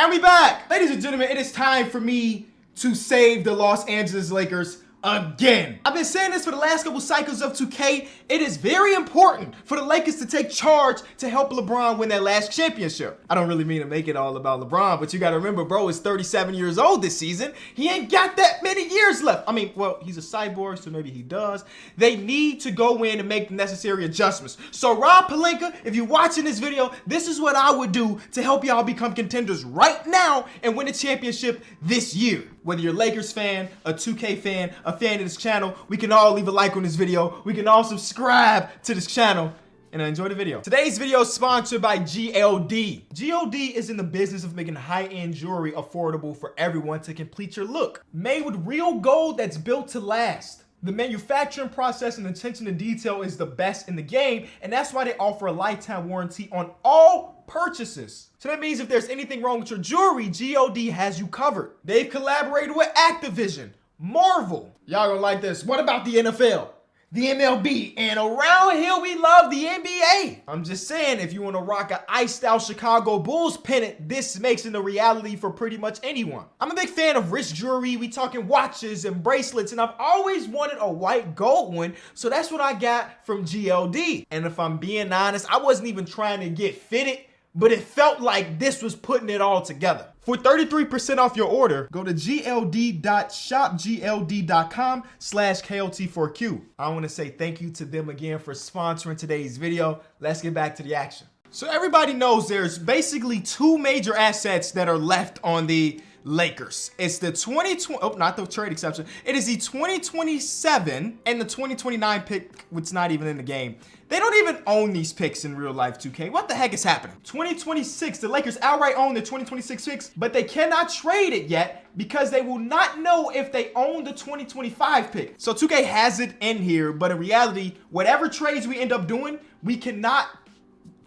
And we back. Ladies and gentlemen, it is time for me to save the Los Angeles Lakers again. I've been saying this for the last couple cycles of 2K. It is very important for the Lakers to take charge to help LeBron win that last championship. I don't really mean to make it all about LeBron, but you got to remember, bro is 37 years old this season. He ain't got that many years left. I mean, well, he's a cyborg, so maybe he does. They need to go in and make the necessary adjustments. So Rob Pelinka, if you're watching this video, this is what I would do to help y'all become contenders right now and win a championship this year. Whether you're a Lakers fan, a 2K fan, a fan of this channel, we can all leave a like on this video. We can all subscribe to this channel and enjoy the video. Today's video is sponsored by GLD. GLD is in the business of making high-end jewelry affordable for everyone to complete your look. Made with real gold that's built to last. The manufacturing process and attention to detail is the best in the game, and that's why they offer a lifetime warranty on all purchases. So that means if there's anything wrong with your jewelry, GLD has you covered. They've collaborated with Activision, Marvel. Y'all gonna like this. What about the NFL? The MLB, and around here we love the NBA. I'm just saying, if you want to rock an iced out Chicago Bulls pennant, this makes it a reality for pretty much anyone. I'm a big fan of wrist jewelry. We talking watches and bracelets, and I've always wanted a white gold one, so that's what I got from GLD. And if I'm being honest, I wasn't even trying to get fitted, but it felt like this was putting it all together. For 33% off your order, go to gld.shopgld.com/KOT4Q. I want to say thank you to them again for sponsoring today's video. Let's get back to the action. So everybody knows there's basically two major assets that are left on the Lakers. It's the 2020, oh, not the trade exception. It is the 2027 and the 2029 pick, which is not even in the game. They don't even own these picks in real life, 2K. What the heck is happening? 2026, the Lakers outright own the 2026 picks, but they cannot trade it yet because they will not know if they own the 2025 pick. So 2K has it in here, but in reality, whatever trades we end up doing, we cannot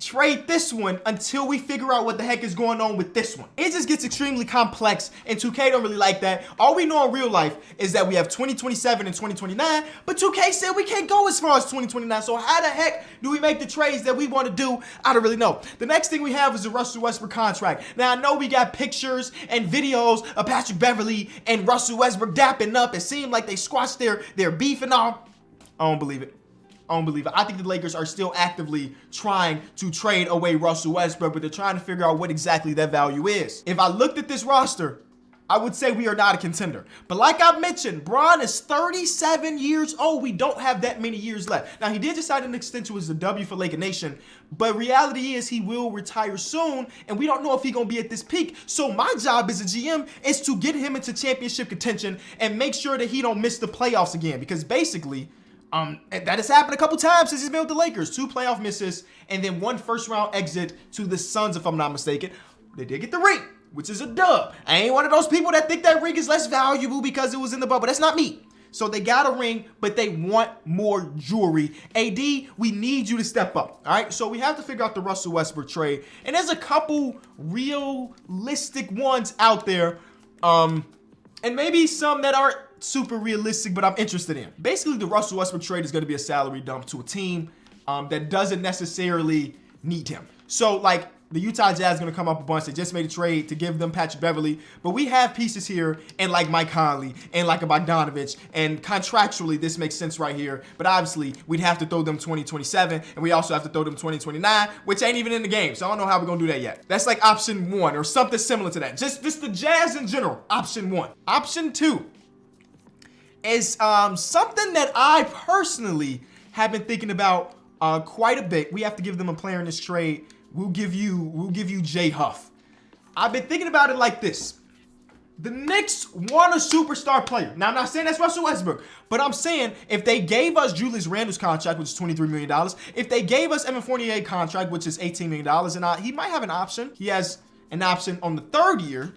trade this one until we figure out what the heck is going on with this one. It just gets extremely complex, and 2K don't really like that. All we know in real life is that we have 2027 and 2029, but 2K said we can't go as far as 2029, so how the heck do we make the trades that we want to do? I don't really know. The next thing we have is the Russell Westbrook contract. Now, I know we got pictures and videos of Patrick Beverley and Russell Westbrook dapping up. It seemed like they squashed their beef and all. I don't believe it. I don't believe it. I think the Lakers are still actively trying to trade away Russell Westbrook, but they're trying to figure out what exactly that value is. If I looked at this roster, I would say we are not a contender. But like I mentioned, Bron is 37 years old. We don't have that many years left. Now, he did decide an extension was a W for Laker Nation, but reality is he will retire soon, and we don't know if he's going to be at this peak. So my job as a GM is to get him into championship contention and make sure that he don't miss the playoffs again, because basically, that has happened a couple times since he's been with the Lakers. 2 playoff misses and then 1 first-round exit to the Suns, if I'm not mistaken. They did get the ring, which is a dub. I ain't one of those people that think that ring is less valuable because it was in the bubble. That's not me. So they got a ring, but they want more jewelry. AD, we need you to step up. All right, so we have to figure out the Russell Westbrook trade. And there's a couple realistic ones out there, and maybe some that aren't super realistic, but I'm interested in. Basically, the Russell Westbrook trade is going to be a salary dump to a team that doesn't necessarily need him. So, like, the Utah Jazz is going to come up a bunch. They just made a trade to give them Patrick Beverley, but we have pieces here, and like Mike Conley, and like a Bogdanovich, and contractually, this makes sense right here, but obviously, we'd have to throw them 2027, and we also have to throw them 2029, which ain't even in the game, so I don't know how we're going to do that yet. That's like option 1, or something similar to that. Just the Jazz in general, option 1. Option 2 is something that I personally have been thinking about quite a bit. We have to give them a player in this trade. We'll give you Jay Huff. I've been thinking about it like this. The Knicks want a superstar player. Now, I'm not saying that's Russell Westbrook, but I'm saying if they gave us Julius Randle's contract, which is $23 million, if they gave us Evan Fournier contract, which is $18 million, and he might have an option. He has an option on the 3rd year,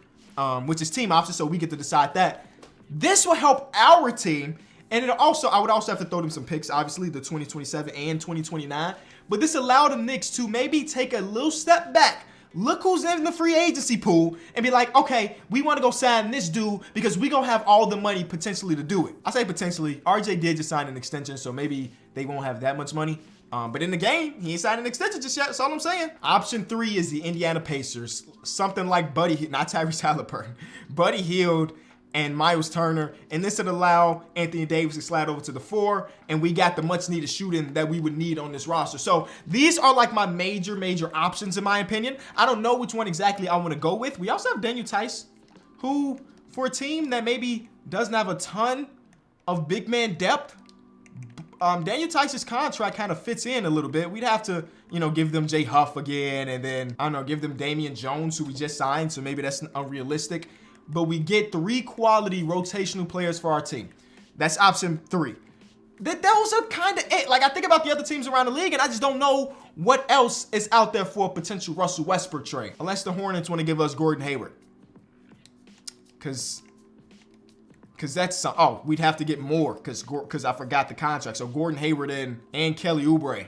which is team option, so we get to decide that. This will help our team, and I would also have to throw them some picks, obviously, the 2027 and 2029. But this allowed the Knicks to maybe take a little step back, look who's in the free agency pool, and be like, okay, we want to go sign this dude because we're going to have all the money potentially to do it. I say potentially. RJ did just sign an extension, so maybe they won't have that much money. But in the game, he ain't signed an extension just yet. That's all I'm saying. Option 3 is the Indiana Pacers. Something like not Tyrese Halliburton, Buddy Hield and Miles Turner. And this would allow Anthony Davis to slide over to the 4. And we got the much needed shooting that we would need on this roster. So these are like my major options in my opinion. I don't know which one exactly I want to go with. We also have Daniel Tice, who for a team that maybe doesn't have a ton of big man depth, Daniel Tice's contract kind of fits in a little bit. We'd have to, give them Jay Huff again, and then, I don't know, give them Damian Jones, who we just signed, so maybe that's unrealistic. But we get 3 quality rotational players for our team. That's option 3. Those are kind of it. Like, I think about the other teams around the league, and I just don't know what else is out there for a potential Russell Westbrook trade. Unless the Hornets want to give us Gordon Hayward. Because that's we'd have to get more because I forgot the contract. So Gordon Hayward and Kelly Oubre.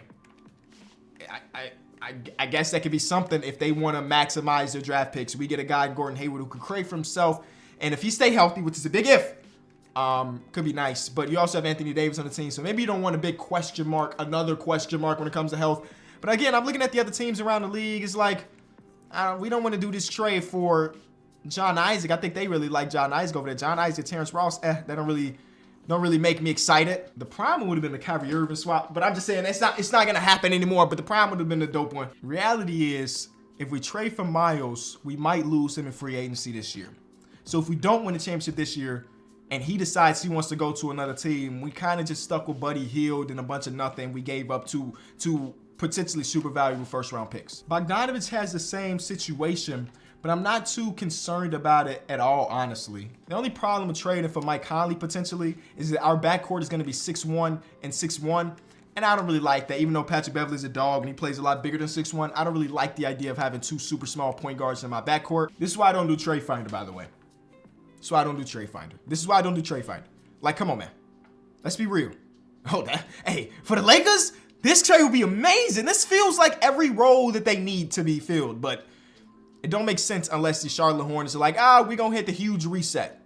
I guess that could be something if they want to maximize their draft picks. We get a guy, Gordon Hayward, who could create for himself, and if he stay healthy, which is a big if, could be nice. But you also have Anthony Davis on the team, so maybe you don't want a big question mark, another question mark when it comes to health. But again, I'm looking at the other teams around the league. It's like we don't want to do this trade for John Isaac. I think they really like John Isaac over there. John Isaac, Terence Ross, that don't really make me excited. The prime one would have been the Kyrie Irving swap, but I'm just saying it's not gonna happen anymore. But the prime would have been the dope one. Reality is, if we trade for Miles, we might lose him in free agency this year. So if we don't win the championship this year, and he decides he wants to go to another team, we kind of just stuck with Buddy Hield and a bunch of nothing. We gave up two potentially super valuable first-round picks. Bogdanovich has the same situation, but I'm not too concerned about it at all, honestly. The only problem with trading for Mike Conley potentially is that our backcourt is going to be 6'1" and 6'1", and I don't really like that. Even though Patrick Beverley's a dog and he plays a lot bigger than 6'1", I don't really like the idea of having 2 super small point guards in my backcourt. This is why I don't do Trade Finder, by the way. This is why I don't do Trade Finder. This is why I don't do Trade Finder. Like, come on, man. Let's be real. Hey, for the Lakers, this trade will be amazing. This feels like every role that they need to be filled, but it don't make sense unless the Charlotte Hornets are like, we're going to hit the huge reset.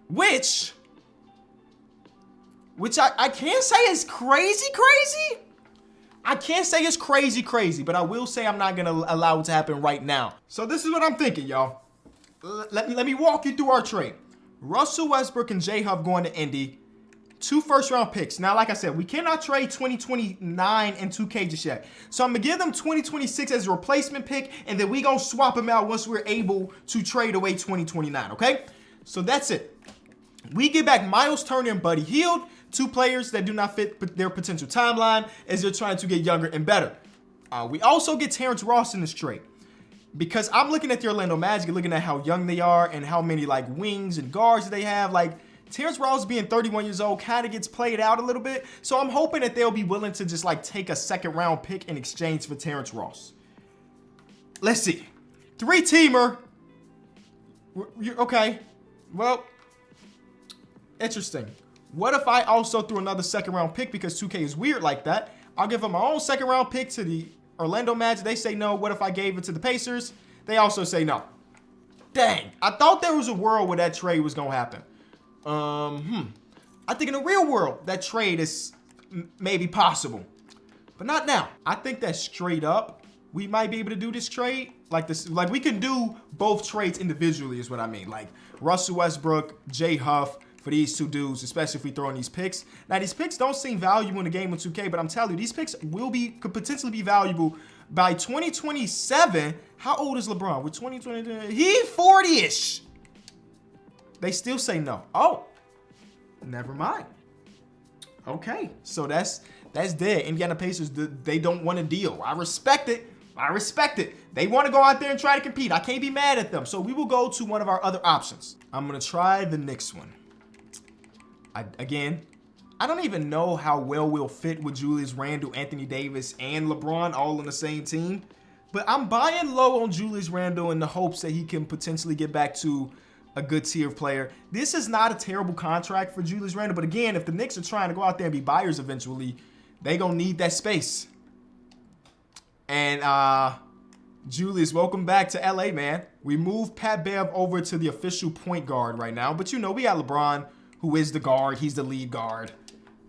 Which I can't say is crazy. I can't say it's crazy, but I will say I'm not going to allow it to happen right now. So this is what I'm thinking, y'all. Let me walk you through our trade. Russell Westbrook and Jay Huff going to Indy. 2 first-round picks. Now, like I said, we cannot trade 2029 and 2K just yet. So I'm going to give them 2026 as a replacement pick, and then we going to swap them out once we're able to trade away 2029, okay? So that's it. We get back Miles Turner and Buddy Hield, 2 players that do not fit their potential timeline as they're trying to get younger and better. We also get Terence Ross in this trade. Because I'm looking at the Orlando Magic, looking at how young they are and how many like wings and guards they have. Like, Terence Ross being 31 years old kind of gets played out a little bit. So I'm hoping that they'll be willing to just like take a 2nd-round pick in exchange for Terence Ross. Let's see. 3-teamer. Okay. Well, interesting. What if I also threw another 2nd-round pick because 2K is weird like that? I'll give them my own 2nd-round pick to the Orlando Magic. They say no. What if I gave it to the Pacers? They also say no. Dang. I thought there was a world where that trade was going to happen. I think in the real world, that trade is maybe possible, but not now. I think that straight up, we might be able to do this trade like this. Like, we can do both trades individually is what I mean. Like Russell Westbrook, Jay Huff for these 2 dudes, especially if we throw in these picks. Now, these picks don't seem valuable in the game of 2K, but I'm telling you, these picks could potentially be valuable by 2027. How old is LeBron? With 2020, he 40-ish. They still say no. Oh, never mind. Okay, so that's dead. Indiana Pacers, they don't want a deal. I respect it. They want to go out there and try to compete. I can't be mad at them. So we will go to one of our other options. I'm going to try the Knicks one. I don't even know how well we'll fit with Julius Randle, Anthony Davis, and LeBron all on the same team. But I'm buying low on Julius Randle in the hopes that he can potentially get back to a good tier player. This is not a terrible contract for Julius Randle, but again, if the Knicks are trying to go out there and be buyers eventually, they gonna need that space. And Julius, welcome back to LA, man. We moved Pat Bev over to the official point guard right now, but we got LeBron, who is the guard. He's the lead guard.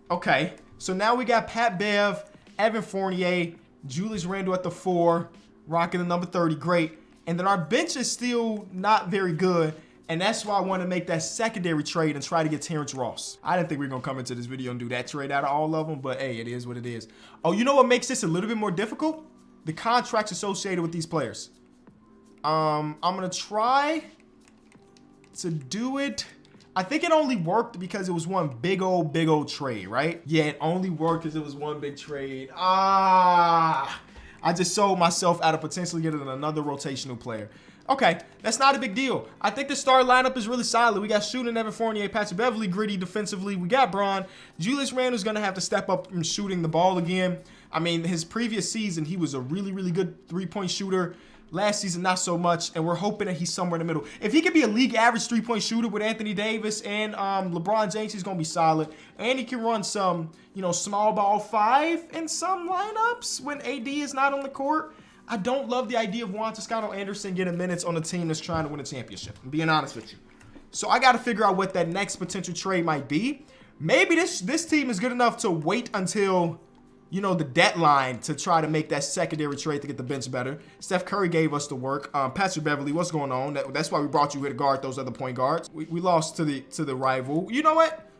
Okay, So now we got Pat Bev, Evan Fournier, Julius Randle at the 4, rocking the number 30. Great. And then our bench is still not very good. And that's why I want to make that secondary trade and try to get Terence Ross. I didn't think we were going to come into this video and do that trade out of all of them, but hey, it is what it is. Oh, you know what makes this a little bit more difficult? The contracts associated with these players. I'm going to try to do it. I think it only worked because it was one big old trade, right? Yeah, it only worked because it was one big trade. I just sold myself out of potentially getting another rotational player. Okay, that's not a big deal. I think the star lineup is really solid. We got shooting Evan Fournier, Patrick Beverley, gritty defensively. We got Braun. Julius Randle's going to have to step up and shooting the ball again. I mean, his previous season, he was a really good three-point shooter. Last season, not so much, and we're hoping that he's somewhere in the middle. If he could be a league average three-point shooter with Anthony Davis and LeBron James, he's going to be solid. And he can run some, small ball 5 in some lineups when AD is not on the court. I don't love the idea of Juan Toscano Anderson getting minutes on a team that's trying to win a championship. I'm being honest with you. So I got to figure out what that next potential trade might be. Maybe this team is good enough to wait until, the deadline to try to make that secondary trade to get the bench better. Steph Curry gave us the work. Patrick Beverley, what's going on? That's why we brought you here to guard those other point guards. We lost to the rival. You know what?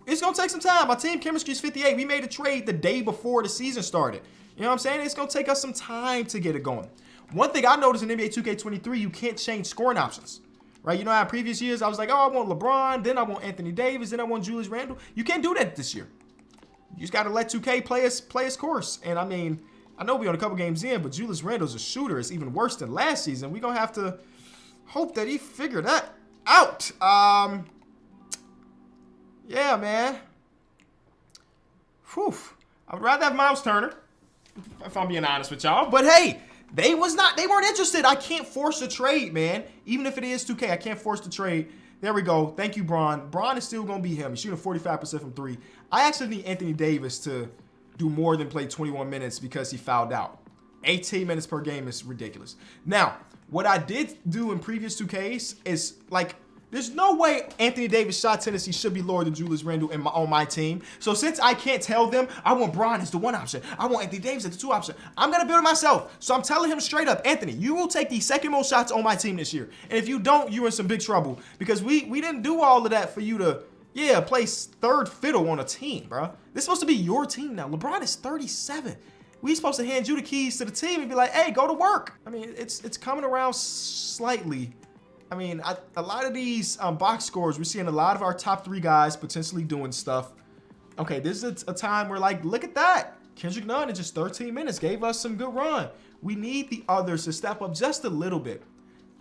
It's going to take some time. Our team chemistry is 58. We made a trade the day before the season started. You know what I'm saying? It's going to take us some time to get it going. One thing I noticed in NBA 2K23, you can't change scoring options, right? How in previous years, I was like, I want LeBron, then I want Anthony Davis, then I want Julius Randle. You can't do that this year. You just got to let 2K play his course. And I mean, I know we're on a couple games in, but Julius Randle's a shooter. It's even worse than last season. We're going to have to hope that he figured that out. Yeah, man. Whew. I would rather have Miles Turner, if I'm being honest with y'all. But hey, they weren't interested. I can't force a trade, man. Even if it is 2K, I can't force the trade. There we go. Thank you, Braun. Braun is still going to be him. He's shooting 45% from 3. I actually need Anthony Davis to do more than play 21 minutes because he fouled out. 18 minutes per game is ridiculous. Now, what I did do in previous 2Ks is, there's no way Anthony Davis shot tendency should be lower than Julius Randle on my team. So since I can't tell them, I want Braun as the 1 option, I want Anthony Davis as the 2 option, I'm going to build it myself. So I'm telling him straight up, Anthony, you will take the second most shots on my team this year. And if you don't, you're in some big trouble. Because we didn't do all of that for you to, play third fiddle on a team, bro. This is supposed to be your team now. LeBron is 37. We're supposed to hand you the keys to the team and be like, hey, go to work. I mean, it's coming around slightly. I mean, a lot of these box scores, we're seeing a lot of our top 3 guys potentially doing stuff. Okay, this is a time where, look at that. Kendrick Nunn in just 13 minutes gave us some good run. We need the others to step up just a little bit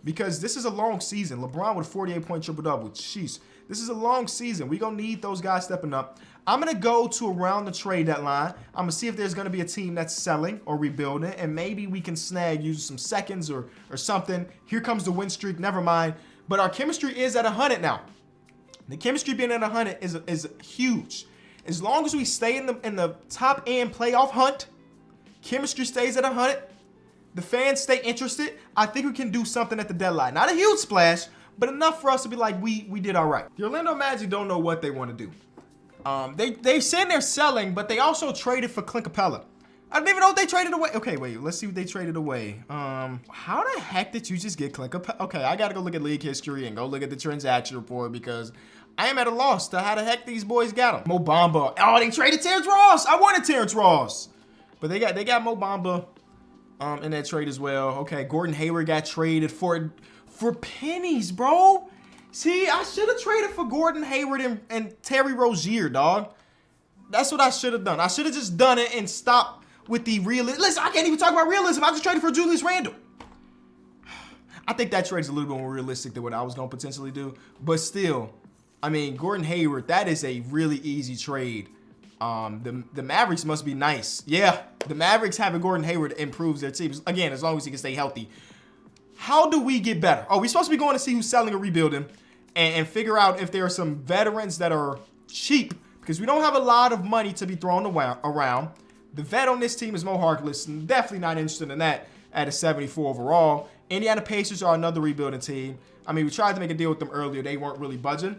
because this is a long season. LeBron with a 48-point triple-double. Jeez, this is a long season. We're going to need those guys stepping up. I'm going to go to around the trade deadline. I'm going to see if there's going to be a team that's selling or rebuilding, and maybe we can snag using some seconds or something. Here comes the win streak. Never mind. But our chemistry is at 100 now. The chemistry being at 100 is huge. As long as we stay in the top end playoff hunt, chemistry stays at 100, the fans stay interested, I think we can do something at the deadline. Not a huge splash, but enough for us to be like, we did all right. The Orlando Magic don't know what they want to do. They said they're selling, but they also traded for Clint Capella. I don't even know what they traded away. Okay, wait, let's see what they traded away. How the heck did you just get Clint Capella? Okay, I gotta go look at league history and go look at the transaction report because I am at a loss to how the heck these boys got him. Mo Bamba. Oh, they traded Terence Ross. I wanted Terence Ross, but they got Mo Bamba in that trade as well. Okay, Gordon Hayward got traded for pennies, bro. See, I should have traded for Gordon Hayward and Terry Rozier, dog. That's what I should have done. I should have just done it and stopped with the realism. Listen, I can't even talk about realism. I just traded for Julius Randle. I think that trade is a little bit more realistic than what I was going to potentially do. But still, I mean, Gordon Hayward, that is a really easy trade. The Mavericks must be nice. Yeah, the Mavericks having Gordon Hayward improves their team. Again, as long as he can stay healthy. How do we get better? Oh, we're supposed to be going to see who's selling or rebuilding and figure out if there are some veterans that are cheap because we don't have a lot of money to be thrown around. The vet on this team is Mo Harkless. Definitely not interested in that at a 74 overall. Indiana Pacers are another rebuilding team. I mean, we tried to make a deal with them earlier. They weren't really budging.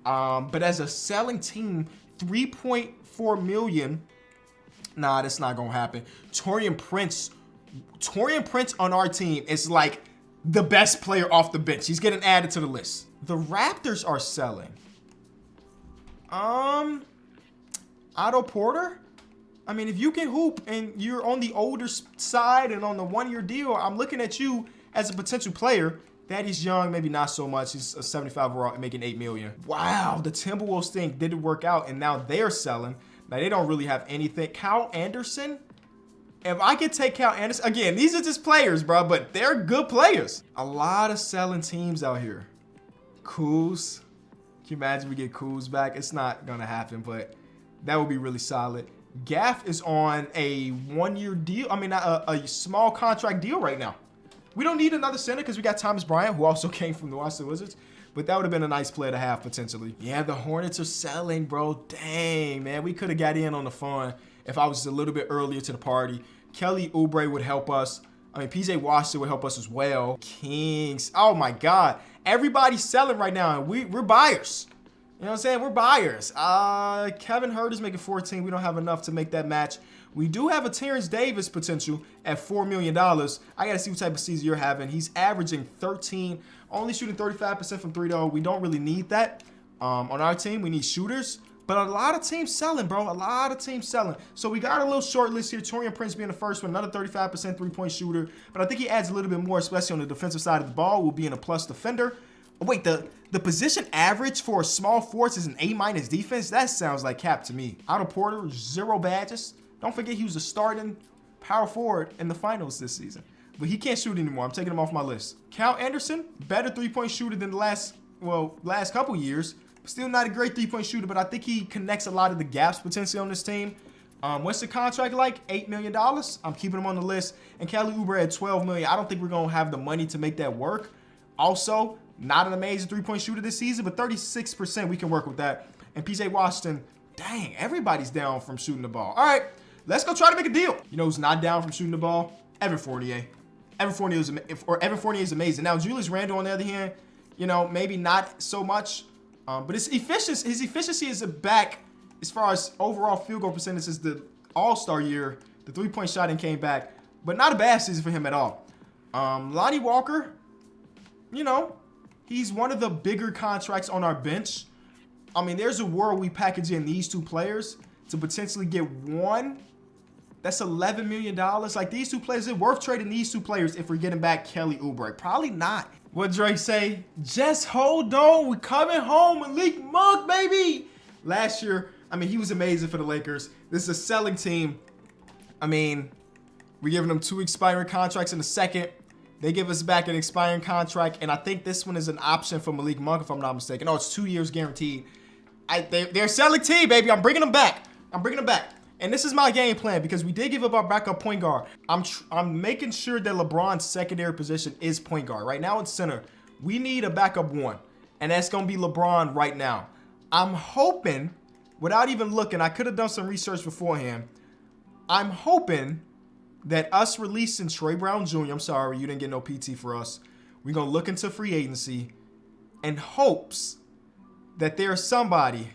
But as a selling team, 3.4 million. Nah, that's not gonna happen. Taurean Prince on our team is like the best player off the bench. He's getting added to the list. The Raptors are selling. Otto Porter? I mean, if you can hoop and you're on the older side and on the one-year deal, I'm looking at you as a potential player. Daddy's young, maybe not so much. He's a 75 overall, making $8 million. Wow, the Timberwolves thing didn't work out, and now they're selling. Now, they don't really have anything. Kyle Anderson? If I could take Kyle Anderson, again, these are just players, bro, but they're good players. A lot of selling teams out here. Kuz. Can you imagine we get Kuz back? It's not going to happen, but that would be really solid. Gaff is on a one-year deal. I mean, a small contract deal right now. We don't need another center because we got Thomas Bryant, who also came from the Washington Wizards. But that would have been a nice player to have, potentially. Yeah, the Hornets are selling, bro. Dang, man. We could have got in on the fun if I was just a little bit earlier to the party. Kelly Oubre would help us. I mean, PJ Washington would help us as well. Kings. Oh, my God. Everybody's selling right now, and we're buyers. You know what I'm saying? We're buyers. Kevin Hurt is making 14. We don't have enough to make that match. We do have a Terence Davis potential at $4 million. I got to see what type of season you're having. He's averaging 13, only shooting 35% from three, though. We don't really need that. On our team, we need shooters. But a lot of teams selling, bro. A lot of teams selling. So we got a little short list here. Taurean Prince being the first one, another 35% three-point shooter. But I think he adds a little bit more, especially on the defensive side of the ball. Will be in a plus defender. Wait, the position average for a small force is an A- defense? That sounds like cap to me. Otto Porter, 0 badges. Don't forget he was a starting power forward in the finals this season. But he can't shoot anymore. I'm taking him off my list. Kyle Anderson, better three-point shooter than the last couple years. Still not a great three-point shooter, but I think he connects a lot of the gaps potentially on this team. What's the contract like? $8 million. I'm keeping him on the list. And Kelly Oubre at $12 million. I don't think we're going to have the money to make that work. Also, not an amazing three-point shooter this season, but 36%, we can work with that. And PJ Washington, dang, everybody's down from shooting the ball. All right, let's go try to make a deal. You know who's not down from shooting the ball? Evan Fournier. Evan Fournier is amazing. Now, Julius Randle, on the other hand, you know, maybe not so much. But his efficiency is back as far as overall field goal percentage is the All-Star year. The three-point shot and came back. But not a bad season for him at all. Lonnie Walker, you know, he's one of the bigger contracts on our bench. I mean, there's a world we package in these two players to potentially get one. That's $11 million. Like, these two players, is it worth trading these two players if we're getting back Kelly Oubre? Probably not. What Drake say? Just hold on. We're coming home. Malik Monk, baby. Last year, I mean, he was amazing for the Lakers. This is a selling team. I mean, we're giving them 2 expiring contracts in the second. They give us back an expiring contract, and I think this one is an option for Malik Monk, if I'm not mistaken. Oh, it's 2 years guaranteed. They're a selling team, baby. I'm bringing them back. And this is my game plan because we did give up our backup point guard. I'm making sure that LeBron's secondary position is point guard. Right now it's center. We need a backup one, and that's going to be LeBron right now. I'm hoping, without even looking, I could have done some research beforehand. I'm hoping that us releasing Trey Brown Jr., I'm sorry, you didn't get no PT for us. We're going to look into free agency in hopes that there's somebody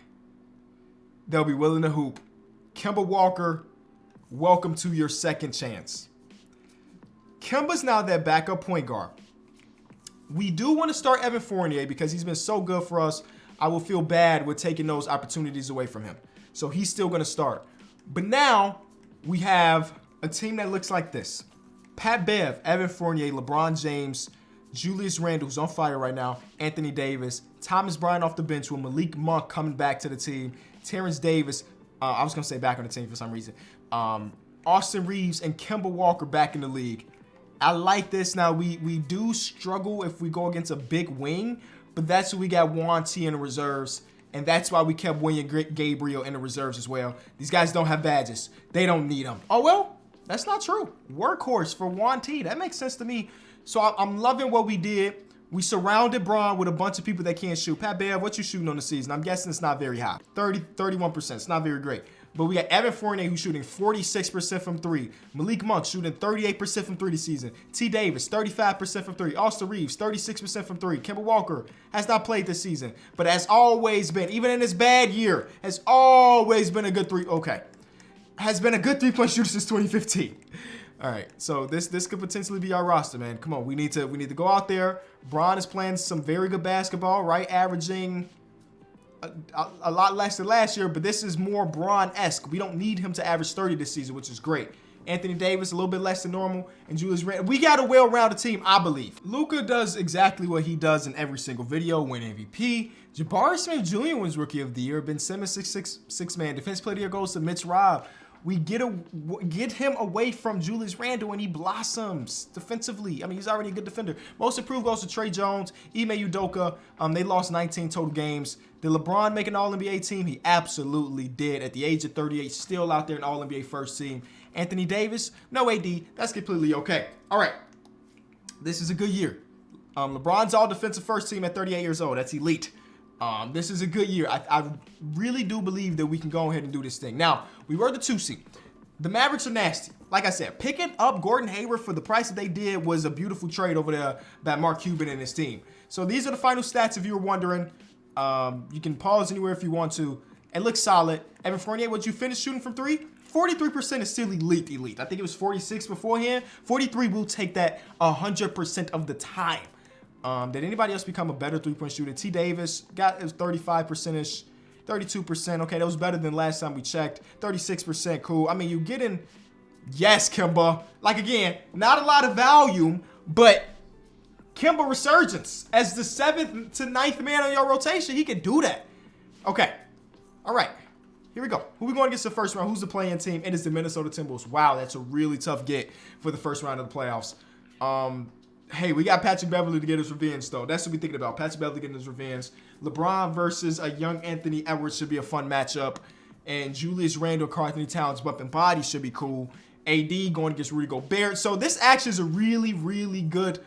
that'll be willing to hoop. Kemba Walker, welcome to your second chance. Kemba's now that backup point guard. We do want to start Evan Fournier because he's been so good for us. I will feel bad with taking those opportunities away from him. So he's still going to start. But now we have a team that looks like this. Pat Bev, Evan Fournier, LeBron James, Julius Randle, who's on fire right now, Anthony Davis, Thomas Bryant off the bench with Malik Monk coming back to the team, Terence Davis, I was going to say back on the team for some reason, Austin Reeves and Kemba Walker back in the league. I like this. Now, we do struggle if we go against a big wing, but that's who we got Juan T in the reserves, and that's why we kept William Gabriel in the reserves as well. These guys don't have badges. They don't need them. Oh, well, that's not true. Workhorse for Juan T. That makes sense to me. So I'm loving what we did. We surrounded Bron with a bunch of people that can't shoot. Pat Bev, what you shooting on the season? I'm guessing it's not very high. 31%. It's not very great. But we got Evan Fournier, who's shooting 46% from three. Malik Monk shooting 38% from three this season. T. Davis, 35% from three. Austin Reeves, 36% from three. Kemba Walker has not played this season, but has always been, even in his bad year, has always been a good has been a good three-point shooter since 2015. All right, so this could potentially be our roster, man. Come on, we need to go out there. Bron is playing some very good basketball, right? Averaging a lot less than last year, but this is more Bron-esque. We don't need him to average 30 this season, which is great. Anthony Davis, a little bit less than normal, and Julius Randle. We got a well-rounded team, I believe. Luka does exactly what he does in every single video, win MVP. Jabari Smith-Jr. wins Rookie of the Year. Ben Simmons, 6'6", Defense Player of the Year goes to Mitch Robb. We get him away from Julius Randle and he blossoms defensively. I mean, he's already a good defender. Most improved goes to Trey Jones, Ime Udoka. They lost 19 total games. Did LeBron make an All-NBA team? He absolutely did. At the age of 38, still out there in All-NBA first team. Anthony Davis, no AD. That's completely okay. All right. This is a good year. LeBron's all-defensive first team at 38 years old. That's elite. This is a good year. I really do believe that we can go ahead and do this thing. Now, we were the 2 seed. The Mavericks are nasty. Like I said, picking up Gordon Hayward for the price that they did was a beautiful trade over there by Mark Cuban and his team. So these are the final stats if you were wondering. You can pause anywhere if you want to. It looks solid. Evan Fournier, what you finished shooting from three? 43% is still elite. I think it was 46 beforehand. 43 will take that 100% of the time. Did anybody else become a better three-point shooter? T. Davis got his 35%ish, 32%. Okay, that was better than last time we checked. 36%, cool. I mean, you getting, yes, Kemba. Like, again, not a lot of volume, but Kemba resurgence. As the 7th to 9th man on your rotation, he can do that. Okay, all right. Here we go. Who we going against the first round? Who's the play-in team? It is the Minnesota Timberwolves. Wow, that's a really tough get for the first round of the playoffs. Hey, we got Patrick Beverley to get his revenge, though. That's what we're thinking about. Patrick Beverley getting his revenge. LeBron versus a young Anthony Edwards should be a fun matchup. And Julius Randle, Karl-Anthony Towns, weapon body should be cool. AD going against Rudy Gobert. So this actually is a really, really good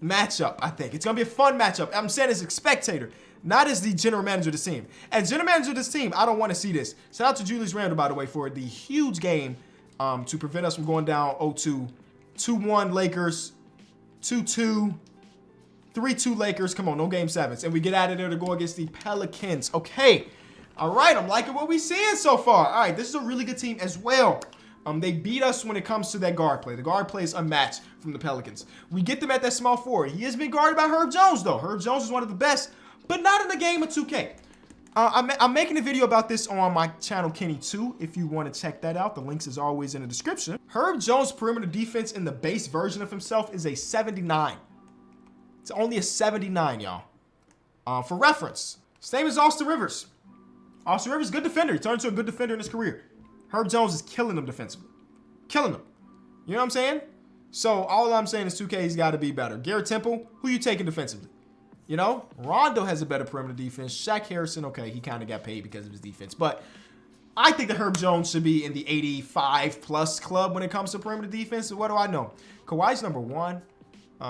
matchup, I think. It's going to be a fun matchup. I'm saying as a spectator, not as the general manager of this team. As general manager of this team, I don't want to see this. Shout out to Julius Randle, by the way, for the huge game to prevent us from going down 0-2. 2-1 Lakers. 2-2, 3-2 Lakers. Come on, no game sevens. And we get out of there to go against the Pelicans. Okay. All right, I'm liking what we're seeing so far. All right, this is a really good team as well. They beat us when it comes to that guard play. The guard play is unmatched from the Pelicans. We get them at that small forward. He has been guarded by Herb Jones, though. Herb Jones is one of the best, but not in the game of 2K. I'm making a video about this on my channel, Kenny 2, if you want to check that out. The links is always in the description. Herb Jones' perimeter defense in the base version of himself is a 79. It's only a 79, y'all. For reference, his name is Austin Rivers. Austin Rivers, good defender. He turned into a good defender in his career. Herb Jones is killing them defensively. Killing them. You know what I'm saying? So all I'm saying is 2K's got to be better. Garrett Temple, who you taking defensively? You know, Rondo has a better perimeter defense. Shaq Harrison, okay, he kind of got paid because of his defense. But I think that Herb Jones should be in the 85-plus club when it comes to perimeter defense. So what do I know? Kawhi's number 1.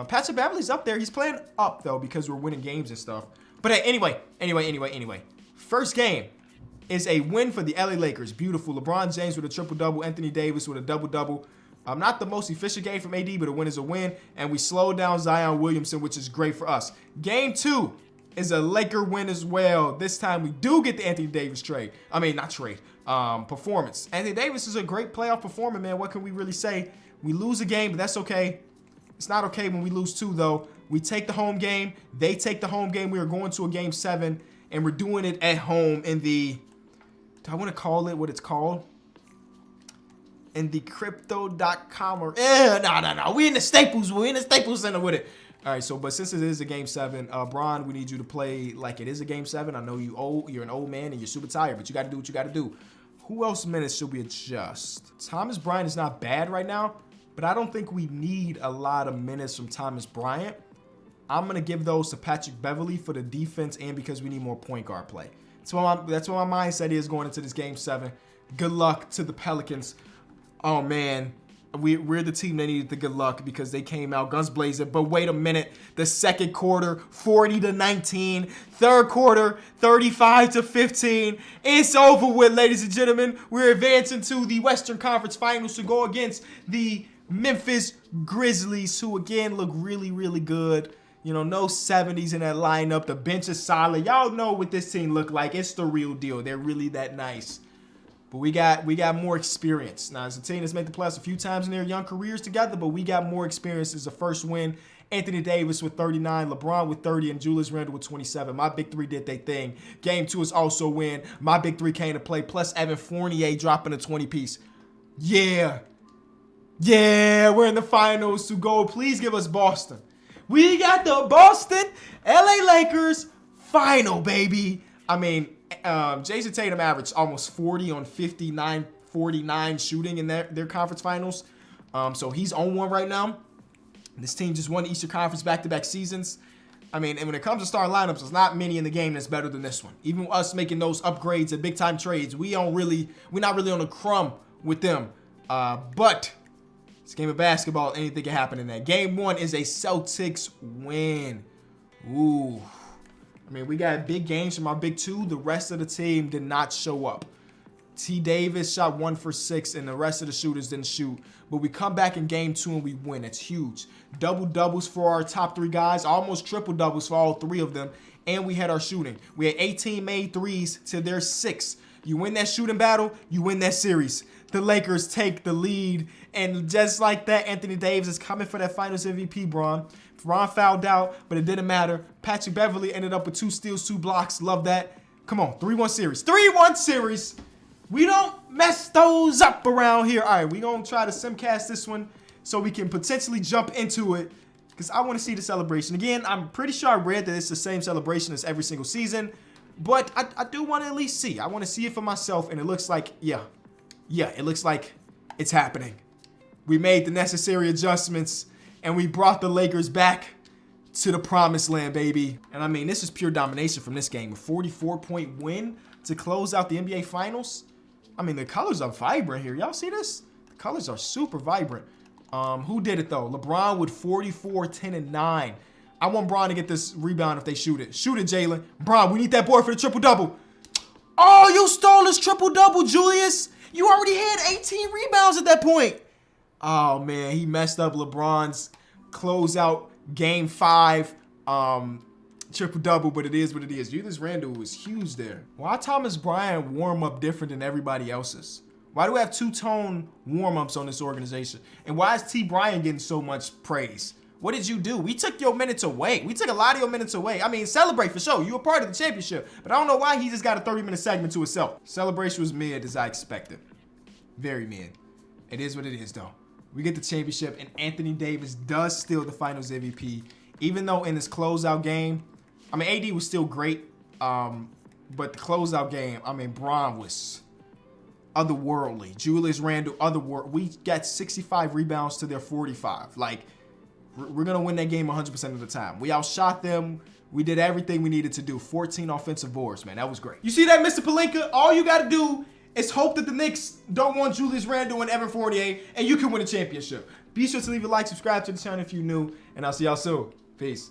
Patrick Beverley's up there. He's playing up, though, because we're winning games and stuff. But hey, anyway. First game is a win for the LA Lakers. Beautiful. LeBron James with a triple-double. Anthony Davis with a double-double. Not the most efficient game from AD, but a win is a win. And we slowed down Zion Williamson, which is great for us. Game 2 is a Laker win as well. This time we do get the Anthony Davis performance. Anthony Davis is a great playoff performer, man. What can we really say? We lose a game, but that's okay. It's not okay when we lose 2, though. We take the home game. They take the home game. We are going to a game 7, and we're doing it at home in the, do I want to call it what it's called? In the crypto.com or no. We in the Staples. We're in the Staples Center with it. All right, so but since it is a game 7, Bron, we need you to play like it is a game 7. I know you're an old man and you're super tired, but you got to do what you got to do. Who else minutes should we adjust? Thomas Bryant is not bad right now, but I don't think we need a lot of minutes from Thomas Bryant. I'm gonna give those to Patrick Beverley for the defense and because we need more point guard play. That's what my mindset is going into this game 7. Good luck to the Pelicans. Oh, man. we're the team that needed the good luck because they came out guns blazing. But wait a minute, the second quarter, 40-19. Third quarter, 35-15. It's over with, ladies and gentlemen. We're advancing to the Western Conference Finals to go against the Memphis Grizzlies, who again look really, really good. You know, no 70s in that lineup. The bench is solid. Y'all know what this team look like. It's the real deal. They're really that nice. But we got more experience. Now, as a team that's made the playoffs a few times in their young careers together, but we got more experience. As the first win, Anthony Davis with 39, LeBron with 30, and Julius Randle with 27. My big three did their thing. Game 2 is also win. My big three came to play, plus Evan Fournier dropping a 20-piece. Yeah. Yeah, we're in the finals to go. Please give us Boston. We got the Boston LA Lakers final, baby. I mean, Jason Tatum averaged almost 40 on 59, 49 shooting in their conference finals. So he's on one right now. This team just won the Eastern Conference back-to-back seasons. I mean, and when it comes to starting lineups, there's not many in the game that's better than this one. Even us making those upgrades and big-time trades, we're not really on a crumb with them. But it's a game of basketball. Anything can happen in that. Game 1 is a Celtics win. Ooh. I mean, we got big games from our big two. The rest of the team did not show up. T. Davis shot 1 for 6, and the rest of the shooters didn't shoot. But we come back in game 2 and we win. It's huge. Double-doubles for our top 3 guys. Almost triple-doubles for all 3 of them. And we had our shooting. We had 18 made threes to their 6. You win that shooting battle, you win that series. The Lakers take the lead. And just like that, Anthony Davis is coming for that Finals MVP, Bron. Ron fouled out, but it didn't matter. Patrick Beverley ended up with 2 steals, 2 blocks. Love that. Come on, 3-1 series. 3-1 series. We don't mess those up around here. All right, we're going to try to simcast this one so we can potentially jump into it because I want to see the celebration. Again, I'm pretty sure I read that it's the same celebration as every single season, but I do want to at least see. I want to see it for myself, and it looks like, yeah, it looks like it's happening. We made the necessary adjustments, and we brought the Lakers back to the promised land, baby. And I mean, this is pure domination from this game. A 44-point win to close out the NBA Finals. I mean, the colors are vibrant here. Y'all see this? The colors are super vibrant. Who did it, though? LeBron with 44, 10, and 9. I want Bron to get this rebound if they shoot it. Shoot it, Jalen. Bron, we need that board for the triple-double. Oh, you stole his triple-double, Julius. You already had 18 rebounds at that point. Oh, man, he messed up LeBron's closeout game 5 triple-double, but it is what it is. Julius Randle was huge there. Why Thomas Bryant warm up different than everybody else's? Why do we have two-tone warm-ups on this organization? And why is T. Bryant getting so much praise? What did you do? We took your minutes away. We took a lot of your minutes away. I mean, celebrate for sure. You were part of the championship. But I don't know why he just got a 30-minute segment to himself. Celebration was mid as I expected. Very mid. It is what it is, though. We get the championship, and Anthony Davis does steal the Finals MVP. Even though in this closeout game, I mean, AD was still great, but the closeout game, I mean, Bron was otherworldly. Julius Randle, otherworldly. We got 65 rebounds to their 45. Like, we're going to win that game 100% of the time. We outshot them. We did everything we needed to do. 14 offensive boards, man. That was great. You see that, Mr. Pelinka? All you got to do is hope that the Knicks don't want Julius Randle and Evan Fournier, and you can win a championship. Be sure to leave a like, subscribe to the channel if you're new, and I'll see y'all soon. Peace.